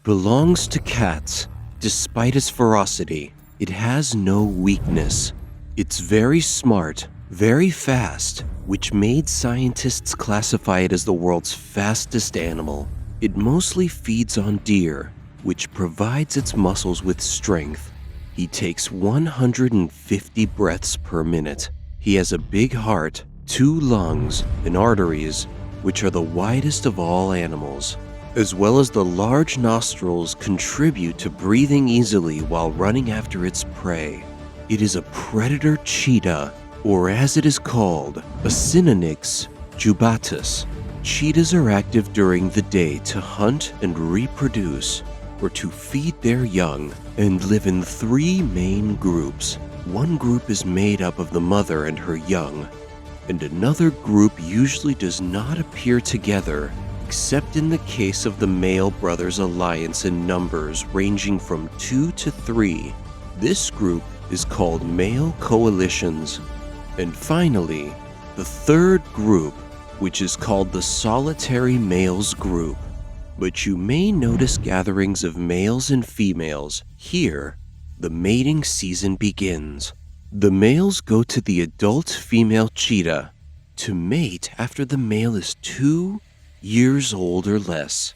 belongs to cats. Despite its ferocity, it has no weakness. It's very smart, very fast, which made scientists classify it as the world's fastest animal. It mostly feeds on deer, which provides its muscles with strength. He takes 150 breaths per minute. He has a big heart, 2 lungs, and arteries, which are the widest of all animals, as well as the large nostrils contribute to breathing easily while running after its prey. It is a predator cheetah, or as it is called, a Synonyx jubatus. Cheetahs are active during the day to hunt and reproduce, or to feed their young, and live in 3 main groups. One group is made up of the mother and her young, and another group usually does not appear together, except in the case of the male brothers' alliance in numbers ranging from 2 to 3. This group is called male coalitions. And finally, the third group, which is called the solitary males group. But you may notice gatherings of males and females. Here, the mating season begins. The males go to the adult female cheetah to mate after the male is 2 years old or less.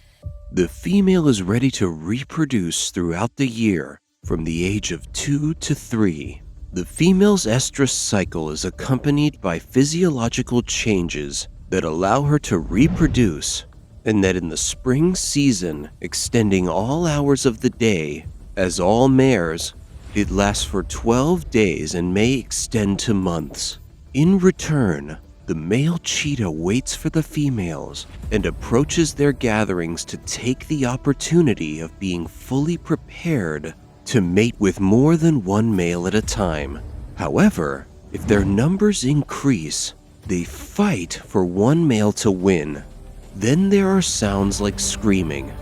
The female is ready to reproduce throughout the year from the age of 2 to 3. The female's estrus cycle is accompanied by physiological changes that allow her to reproduce, and that in the spring season, extending all hours of the day, as all mares, it lasts for 12 days and may extend to months. In return, the male cheetah waits for the females and approaches their gatherings to take the opportunity of being fully prepared to mate with more than one male at a time. However, if their numbers increase, they fight for one male to win. Then there are sounds like screaming.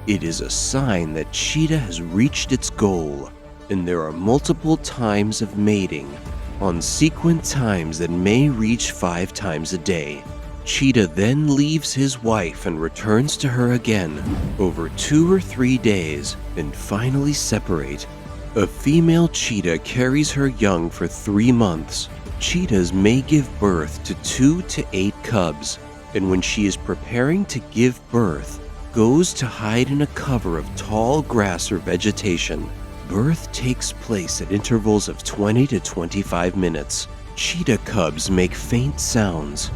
It is a sign that cheetah has reached its goal, and there are multiple times of mating, on sequent times that may reach 5 times a day. Cheetah then leaves his wife and returns to her again over 2 or 3 days and finally separate. A female cheetah carries her young for 3 months. Cheetahs may give birth to 2 to 8 cubs, and when she is preparing to give birth, goes to hide in a cover of tall grass or vegetation. Birth takes place at intervals of 20 to 25 minutes. Cheetah cubs make faint sounds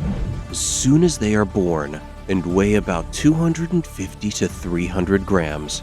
as soon as they are born and weigh about 250 to 300 grams.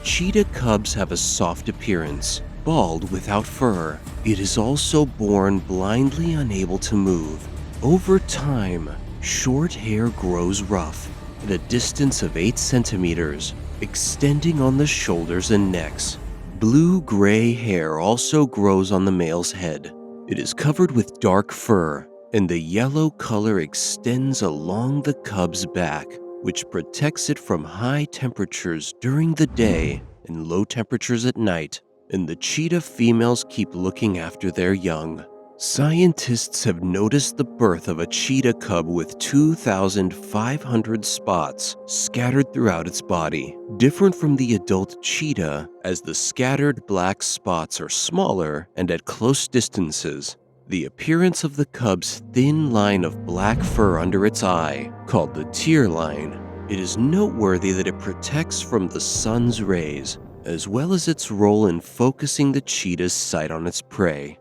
Cheetah cubs have a soft appearance, bald without fur. It is also born blindly unable to move. Over time, short hair grows rough at a distance of 8 centimeters, extending on the shoulders and necks. Blue-gray hair also grows on the male's head. It is covered with dark fur, and the yellow color extends along the cub's back, which protects it from high temperatures during the day and low temperatures at night. And the cheetah females keep looking after their young. Scientists have noticed the birth of a cheetah cub with 2,500 spots scattered throughout its body, different from the adult cheetah, as the scattered black spots are smaller and at close distances. The appearance of the cub's thin line of black fur under its eye, called the tear line, it is noteworthy that it protects from the sun's rays, as well as its role in focusing the cheetah's sight on its prey.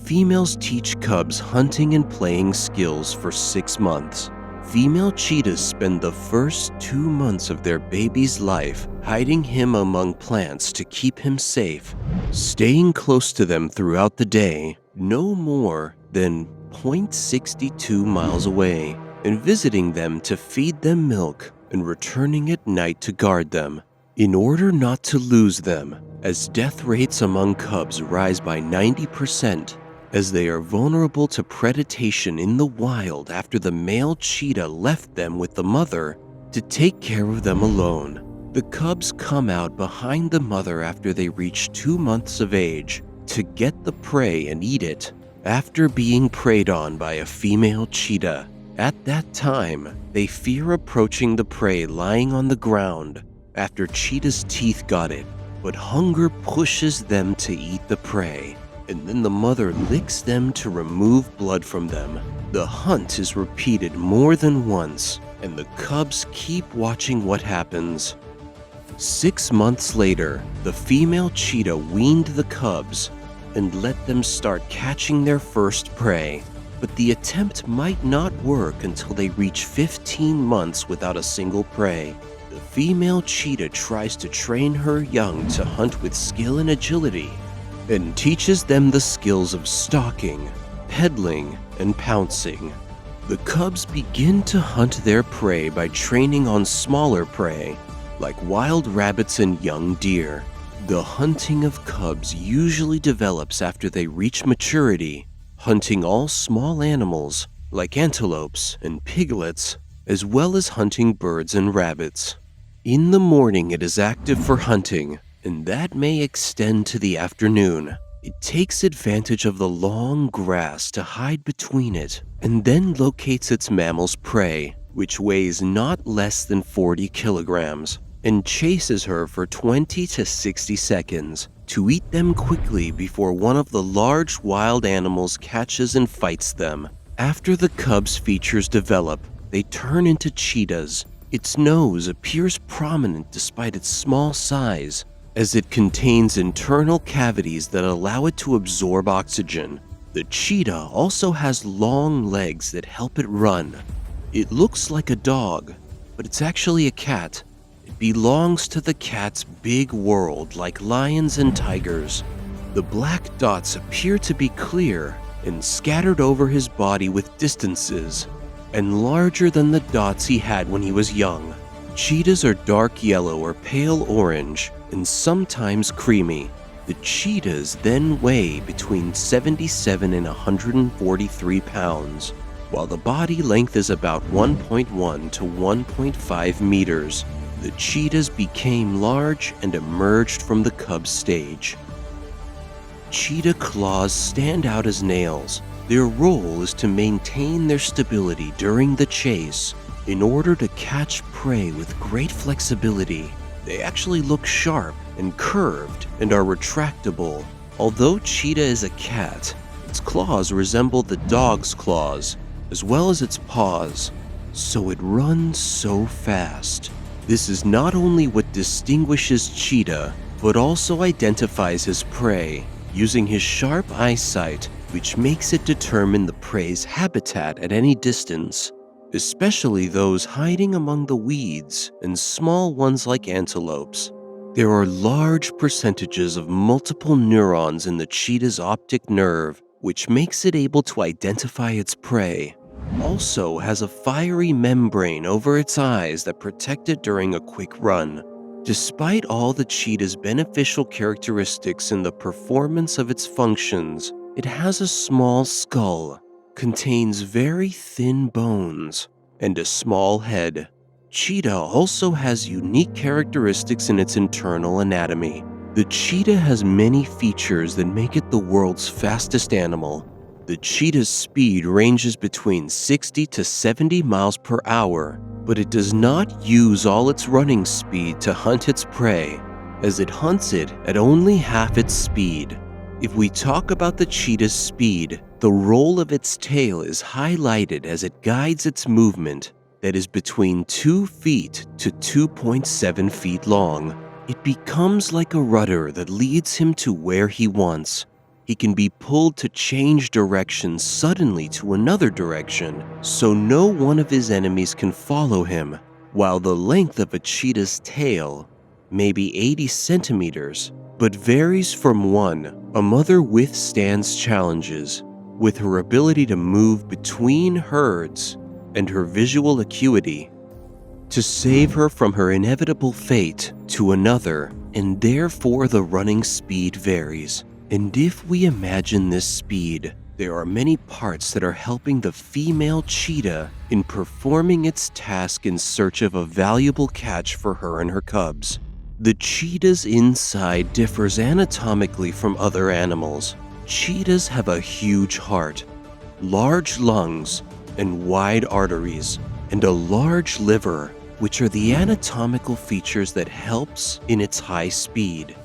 Females teach cubs hunting and playing skills for 6 months. Female cheetahs spend the first 2 months of their baby's life hiding him among plants to keep him safe, staying close to them throughout the day, no more than 0.62 miles away, and visiting them to feed them milk and returning at night to guard them. In order not to lose them, as death rates among cubs rise by 90%, as they are vulnerable to predation in the wild after the male cheetah left them with the mother to take care of them alone. The cubs come out behind the mother after they reach 2 months of age to get the prey and eat it after being preyed on by a female cheetah. At that time, they fear approaching the prey lying on the ground after cheetah's teeth got it, but hunger pushes them to eat the prey, and then the mother licks them to remove blood from them. The hunt is repeated more than once, and the cubs keep watching what happens. 6 months later, the female cheetah weaned the cubs and let them start catching their first prey. But the attempt might not work until they reach 15 months without a single prey. The female cheetah tries to train her young to hunt with skill and agility, and teaches them the skills of stalking, peddling, and pouncing. The cubs begin to hunt their prey by training on smaller prey, like wild rabbits and young deer. The hunting of cubs usually develops after they reach maturity, hunting all small animals like antelopes and piglets, as well as hunting birds and rabbits. In the morning it is active for hunting, and that may extend to the afternoon. It takes advantage of the long grass to hide between it, and then locates its mammal's prey, which weighs not less than 40 kilograms, and chases her for 20 to 60 seconds to eat them quickly before one of the large wild animals catches and fights them. After the cub's features develop, they turn into cheetahs. Its nose appears prominent despite its small size, as it contains internal cavities that allow it to absorb oxygen. The cheetah also has long legs that help it run. It looks like a dog, but it's actually a cat. It belongs to the cat's big world like lions and tigers. The black dots appear to be clear and scattered over his body with distances, and larger than the dots he had when he was young. Cheetahs are dark yellow or pale orange, and sometimes creamy. The cheetahs then weigh between 77 and 143 pounds, while the body length is about 1.1 to 1.5 meters. The cheetahs became large and emerged from the cub stage. Cheetah claws stand out as nails. Their role is to maintain their stability during the chase in order to catch prey with great flexibility. They actually look sharp and curved and are retractable. Although cheetah is a cat, its claws resemble the dog's claws, as well as its paws, so it runs so fast. This is not only what distinguishes cheetah, but also identifies his prey, using his sharp eyesight, which makes it determine the prey's habitat at any distance, especially those hiding among the weeds and small ones like antelopes. There are large percentages of multiple neurons in the cheetah's optic nerve, which makes it able to identify its prey. Also has a fiery membrane over its eyes that protect it during a quick run. Despite all the cheetah's beneficial characteristics in the performance of its functions, it has a small skull, contains very thin bones, and a small head. Cheetah also has unique characteristics in its internal anatomy. The cheetah has many features that make it the world's fastest animal. The cheetah's speed ranges between 60 to 70 miles per hour, but it does not use all its running speed to hunt its prey, as it hunts it at only half its speed. If we talk about the cheetah's speed, the roll of its tail is highlighted as it guides its movement that is between 2 feet to 2.7 feet long. It becomes like a rudder that leads him to where he wants. He can be pulled to change direction suddenly to another direction, so no one of his enemies can follow him, while the length of a cheetah's tail may be 80 centimeters, but varies from one. A mother withstands challenges with her ability to move between herds and her visual acuity to save her from her inevitable fate to another, and therefore the running speed varies. And if we imagine this speed, there are many parts that are helping the female cheetah in performing its task in search of a valuable catch for her and her cubs. The cheetah's inside differs anatomically from other animals. Cheetahs have a huge heart, large lungs, and wide arteries, and a large liver which are the anatomical features that helps in its high speed.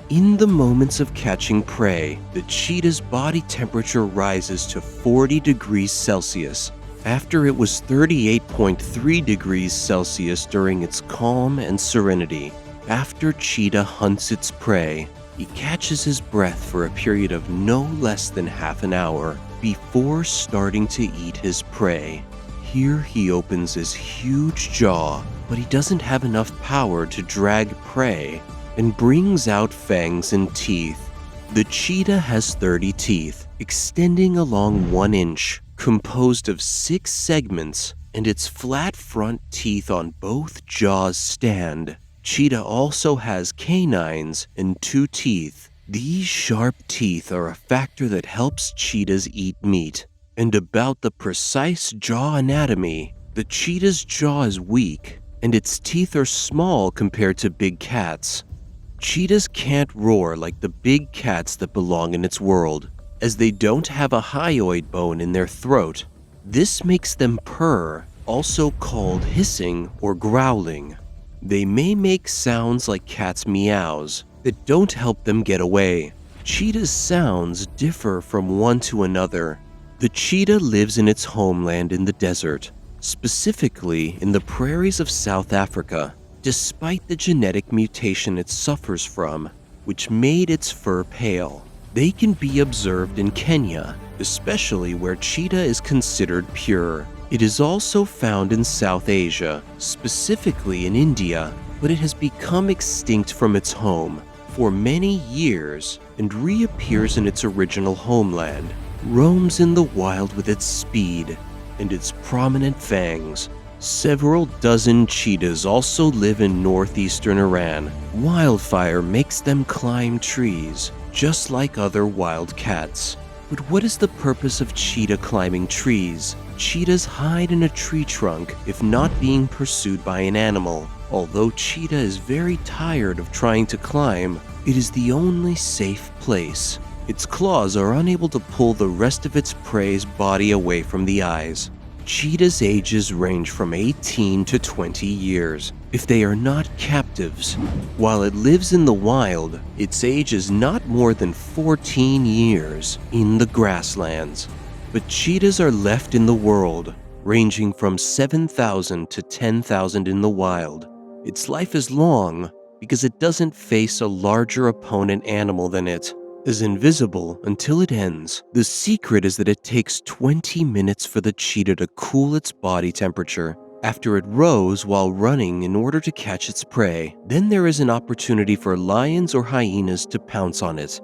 In the moments of catching prey, the cheetah's body temperature rises to 40 degrees Celsius, after it was 38.3 degrees Celsius during its calm and serenity. After cheetah hunts its prey, he catches his breath for a period of no less than half an hour before starting to eat his prey. Here he opens his huge jaw, but he doesn't have enough power to drag prey and brings out fangs and teeth. The cheetah has 30 teeth, extending along 1 inch, composed of 6 segments, and its flat front teeth on both jaws stand. Cheetah also has canines and 2 teeth. These sharp teeth are a factor that helps cheetahs eat meat. And about the precise jaw anatomy, the cheetah's jaw is weak, and its teeth are small compared to big cats. Cheetahs can't roar like the big cats that belong in its world, as they don't have a hyoid bone in their throat. This makes them purr, also called hissing or growling. They may make sounds like cats' meows that don't help them get away. Cheetah's sounds differ from one to another. The cheetah lives in its homeland in the desert, specifically in the prairies of South Africa, despite the genetic mutation it suffers from, which made its fur pale. They can be observed in Kenya, especially where cheetah is considered pure. It is also found in South Asia, specifically in India, but it has become extinct from its home for many years and reappears in its original homeland. Roams in the wild with its speed and its prominent fangs. Several dozen cheetahs also live in northeastern Iran. Wildfire makes them climb trees, just like other wild cats. But what is the purpose of cheetah climbing trees? Cheetahs hide in a tree trunk if not being pursued by an animal. Although cheetah is very tired of trying to climb, it is the only safe place. Its claws are unable to pull the rest of its prey's body away from the eyes. Cheetahs' ages range from 18 to 20 years if they are not captives. While it lives in the wild, its age is not more than 14 years in the grasslands. But cheetahs are left in the world, ranging from 7,000 to 10,000 in the wild. Its life is long because it doesn't face a larger opponent animal than it. Is invisible until it ends. The secret is that it takes 20 minutes for the cheetah to cool its body temperature after it rows while running in order to catch its prey. Then there is an opportunity for lions or hyenas to pounce on it.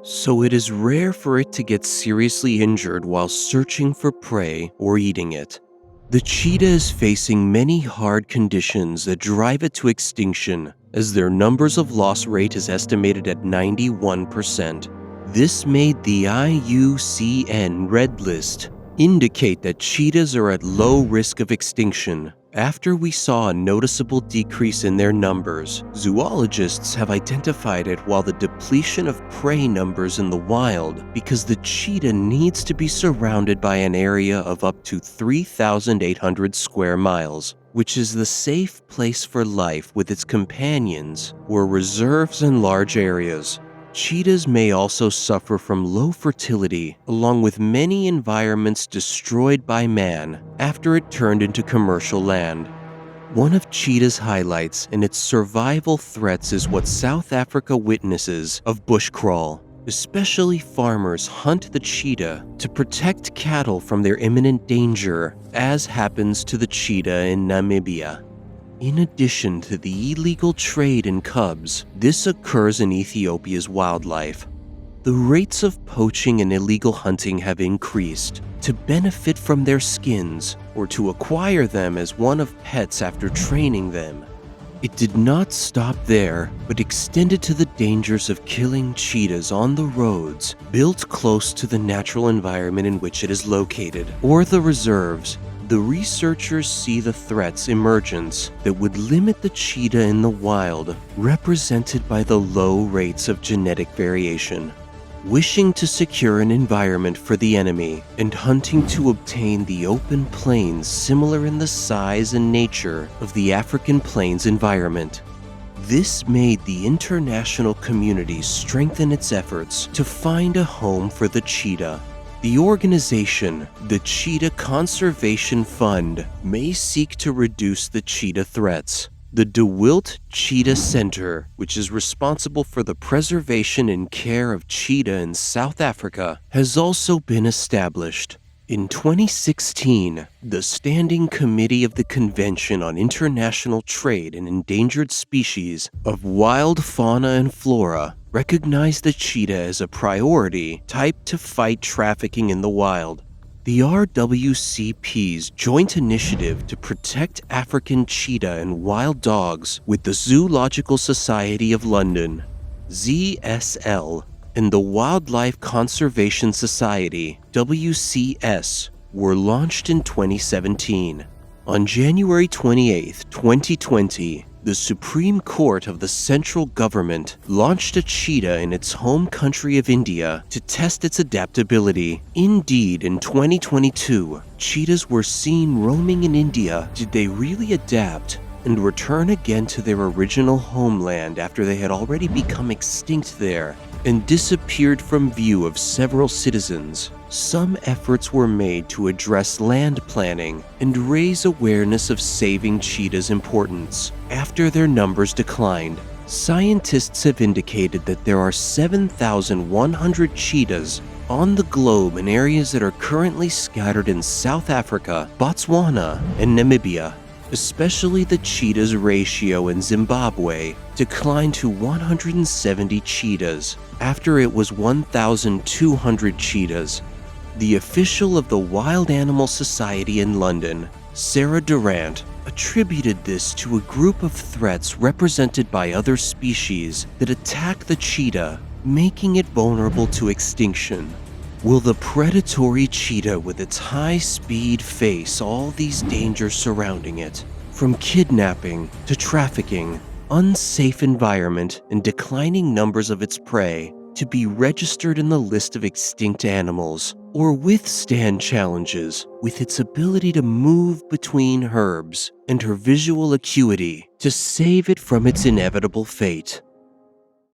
So it is rare for it to get seriously injured while searching for prey or eating it. The cheetah is facing many hard conditions that drive it to extinction, as their numbers of loss rate is estimated at 91%. This made the IUCN Red List indicate that cheetahs are at low risk of extinction. After we saw a noticeable decrease in their numbers, zoologists have identified it while the depletion of prey numbers in the wild because the cheetah needs to be surrounded by an area of up to 3,800 square miles, which is the safe place for life with its companions, or reserves in large areas. Cheetahs may also suffer from low fertility, along with many environments destroyed by man after it turned into commercial land. One of cheetah's highlights in its survival threats is what South Africa witnesses of bushcrawl. Especially farmers hunt the cheetah to protect cattle from their imminent danger, as happens to the cheetah in Namibia. In addition to the illegal trade in cubs, this occurs in Ethiopia's wildlife. The rates of poaching and illegal hunting have increased to benefit from their skins or to acquire them as one of pets after training them. It did not stop there, but extended to the dangers of killing cheetahs on the roads built close to the natural environment in which it is located, or the reserves. The researchers see the threat's emergence that would limit the cheetah in the wild, represented by the low rates of genetic variation. wishing to secure an environment for the enemy and hunting to obtain the open plains similar in the size and nature of the African plains environment. This made the international community strengthen its efforts to find a home for the cheetah. The organization, the Cheetah Conservation Fund, may seek to reduce the cheetah threats. The DeWilt Cheetah Center, which is responsible for the preservation and care of cheetah in South Africa, has also been established. In 2016, the Standing Committee of the Convention on International Trade in Endangered Species of Wild Fauna and Flora recognized the cheetah as a priority type to fight trafficking in the wild. The RWCP's joint initiative to protect African cheetah and wild dogs with the Zoological Society of London, ZSL, and the Wildlife Conservation Society, WCS, were launched in 2017. On January 28, 2020, the Supreme Court of the central government launched a cheetah in its home country of India to test its adaptability. Indeed, in 2022, cheetahs were seen roaming in India. Did they really adapt and return again to their original homeland after they had already become extinct there and disappeared from view of several citizens? Some efforts were made to address land planning and raise awareness of saving cheetahs' importance. After their numbers declined, scientists have indicated that there are 7,100 cheetahs on the globe in areas that are currently scattered in South Africa, Botswana, and Namibia. Especially the cheetahs ratio in Zimbabwe declined to 170 cheetahs after it was 1,200 cheetahs. The official of the Wild Animal Society in London, Sarah Durant, attributed this to a group of threats represented by other species that attack the cheetah, making it vulnerable to extinction. Will the predatory cheetah with its high speed face all these dangers surrounding it? From kidnapping to trafficking, unsafe environment, and declining numbers of its prey to be registered in the list of extinct animals, or withstand challenges with its ability to move between herbs and her visual acuity to save it from its inevitable fate.